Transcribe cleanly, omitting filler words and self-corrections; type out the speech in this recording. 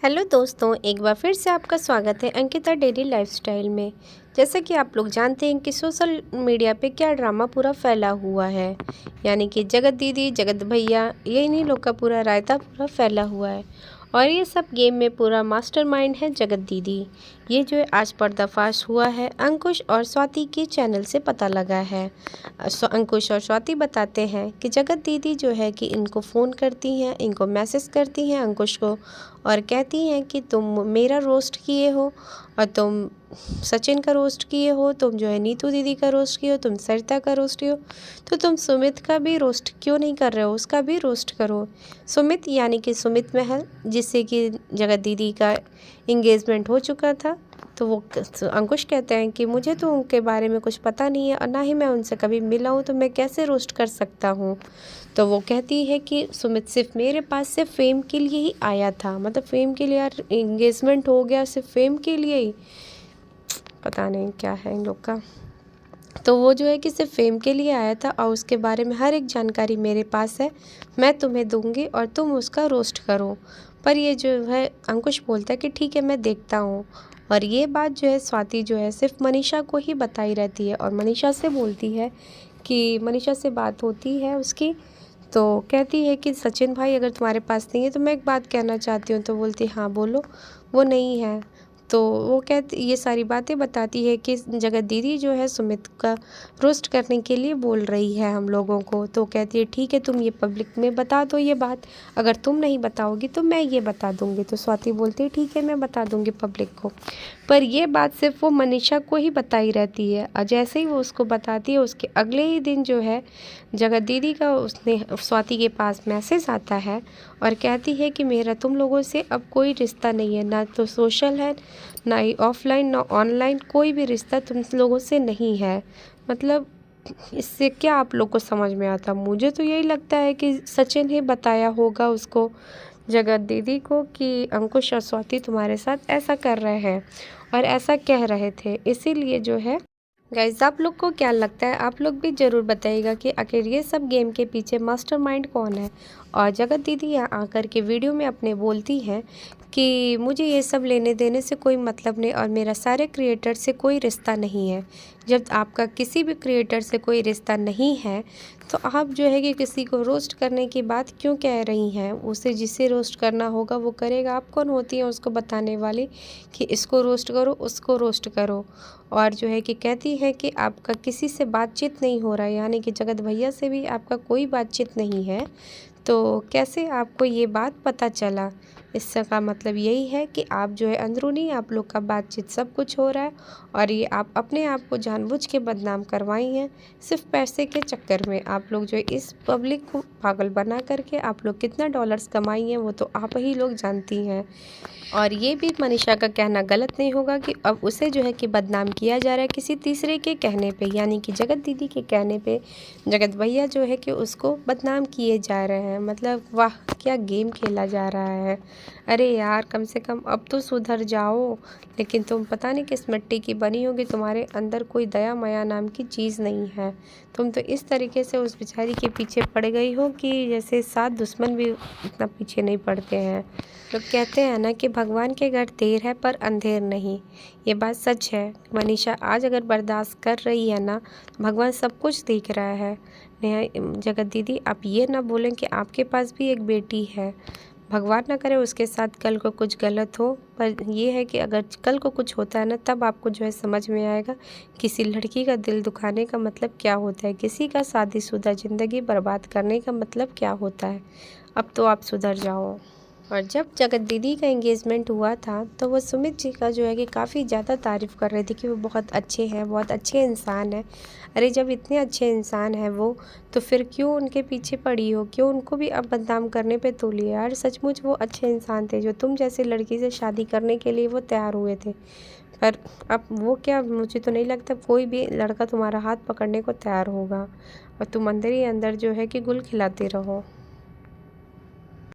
Hello दोस्तों, एक बार फिर से आपका स्वागत है अंकिता डेली लाइफस्टाइल में। जैसा कि आप लोग जानते हैं कि सोशल मीडिया पे क्या ड्रामा पूरा फैला हुआ है, यानी कि जगत दीदी, जगत भैया, ये इन्हीं लोग का पूरा रायता पूरा फैला हुआ है। और ये सब गेम में पूरा मास्टरमाइंड है जगत दीदी। ये जो है आज पर्दाफाश हुआ है, अंकुश और स्वाति के चैनल से पता लगा है। अंकुश और स्वाति बताते हैं कि जगत दीदी जो है कि इनको फ़ोन करती हैं, इनको मैसेज करती हैं अंकुश को, और कहती हैं कि तुम मेरा रोस्ट किए हो और तुम सचिन का रोस्ट किए हो, तुम जो है नीतू दीदी का रोस्ट किए हो, तुम सरिता का रोस्ट किए हो, तो तुम सुमित का भी रोस्ट क्यों नहीं कर रहे हो, उसका भी रोस्ट करो। सुमित यानी कि सुमित महल, जिससे कि जगत दीदी का इंगेजमेंट हो चुका था। तो वो अंकुश कहते हैं कि मुझे तो उनके बारे में कुछ पता नहीं है और ना ही मैं उनसे कभी मिला हूँ, तो मैं कैसे रोस्ट कर सकता हूँ। तो वो कहती है कि सुमित सिर्फ मेरे पास सिर्फ फेम के लिए ही आया था, मतलब फेम के लिए, यार इंगेजमेंट हो गया सिर्फ फेम के लिए ही, पता नहीं क्या है इन लोग का। तो वो जो है कि सिर्फ फेम के लिए आया था और उसके बारे में हर एक जानकारी मेरे पास है, मैं तुम्हें दूंगी और तुम उसका रोस्ट करो। पर ये जो है अंकुश बोलता है कि ठीक है, मैं देखता हूँ। और ये बात जो है स्वाति जो है सिर्फ मनीषा को ही बताई रहती है और मनीषा से बोलती है कि मनीषा से बात होती है उसकी, तो कहती है कि सचिन भाई अगर तुम्हारे पास नहीं है तो मैं एक बात कहना चाहती हूँ। तो बोलती हाँ बोलो। वो नहीं है। तो वो कहती, ये सारी बातें बताती है कि जगत दीदी जो है सुमित का रोस्ट करने के लिए बोल रही है हम लोगों को। तो कहती है ठीक है, तुम ये पब्लिक में बता दो ये बात, अगर तुम नहीं बताओगी तो मैं ये बता दूंगी। तो स्वाति बोलती है ठीक है, मैं बता दूंगी पब्लिक को। पर ये बात सिर्फ वो मनीषा को ही बताई रहती है और जैसे ही वो उसको बताती है उसके अगले ही दिन जो है जगत दीदी का उसने स्वाति के पास मैसेज आता है और कहती है कि मेरा तुम लोगों से अब कोई रिश्ता नहीं है, ना तो सोशल है, ना ही ऑफलाइन, ना ऑनलाइन, कोई भी रिश्ता तुम लोगों से नहीं है। मतलब इससे क्या आप लोग को समझ में आता? मुझे तो यही लगता है कि सचिन ही बताया होगा उसको, जगत दीदी को, कि अंकुश और स्वाति तुम्हारे साथ ऐसा कर रहे हैं और ऐसा कह रहे थे, इसीलिए जो है। गाइस, आप लोग को क्या लगता है? आप लोग भी ज़रूर बताइएगा कि आखिर ये सब गेम के पीछे मास्टरमाइंड कौन है। और जगत दीदी यहाँ आकर के वीडियो में अपने बोलती हैं कि मुझे ये सब लेने देने से कोई मतलब नहीं और मेरा सारे क्रिएटर से कोई रिश्ता नहीं है। जब आपका किसी भी क्रिएटर से कोई रिश्ता नहीं है तो आप जो है कि किसी को रोस्ट करने की बात क्यों कह रही हैं? उसे जिसे रोस्ट करना होगा वो करेगा। आप कौन होती हैं उसको बताने वाली कि इसको रोस्ट करो, उसको रोस्ट करो? और जो है कि कहती है कि आपका किसी से बातचीत नहीं हो रहा है, यानी कि जगत भैया से भी आपका कोई बातचीत नहीं है। तो कैसे आपको ये बात पता चला? इसका मतलब यही है कि आप जो है अंदरूनी आप लोग का बातचीत सब कुछ हो रहा है और ये आप अपने आप को जानबूझ के बदनाम करवाई हैं सिर्फ पैसे के चक्कर में। आप लोग जो है इस पब्लिक को पागल बना करके आप लोग कितना डॉलर्स कमाई हैं वो तो आप ही लोग जानती हैं। और ये भी मनीषा का कहना गलत नहीं होगा कि अब उसे जो है कि बदनाम किया जा रहा है किसी तीसरे के कहने पे, यानी कि जगत दीदी के कहने पे जगत भैया जो है कि उसको बदनाम किए जा रहे हैं। मतलब वाह, क्या गेम खेला जा रहा है। अरे यार, कम से कम अब तो सुधर जाओ। लेकिन तुम पता नहीं किस मिट्टी की बनी होगी, तुम्हारे अंदर कोई दया माया नाम की चीज़ नहीं है। तुम तो इस तरीके से उस बेचारी के पीछे पड़ गई हो कि जैसे 7 दुश्मन भी इतना पीछे नहीं पड़ते हैं। लोग कहते हैं ना कि भगवान के घर देर है पर अंधेर नहीं। ये बात सच है। मनीषा आज अगर बर्दाश्त कर रही है ना, भगवान सब कुछ देख रहा है। नेहा, जगत दीदी, आप ये ना बोलें कि आपके पास भी एक बेटी है। भगवान ना करे उसके साथ कल को कुछ गलत हो, पर ये है कि अगर कल को कुछ होता है ना, तब आपको जो है समझ में आएगा किसी लड़की का दिल दुखाने का मतलब क्या होता है, किसी का शादीशुदा ज़िंदगी बर्बाद करने का मतलब क्या होता है। अब तो आप सुधर जाओ। और जब जगत दीदी का एंगेजमेंट हुआ था तो वो सुमित जी का जो है कि काफ़ी ज़्यादा तारीफ़ कर रही थी कि वो बहुत अच्छे हैं, बहुत अच्छे इंसान हैं। अरे जब इतने अच्छे इंसान हैं वो, तो फिर क्यों उनके पीछे पड़ी हो, क्यों उनको भी अब बदनाम करने पे तुली? यार सचमुच वो अच्छे इंसान थे जो तुम जैसे लड़की से शादी करने के लिए वो तैयार हुए थे। पर अब वो क्या, मुझे तो नहीं लगता कोई भी लड़का तुम्हारा हाथ पकड़ने को तैयार होगा और तुम अंदर ही अंदर जो है कि गुल खिलाते रहो।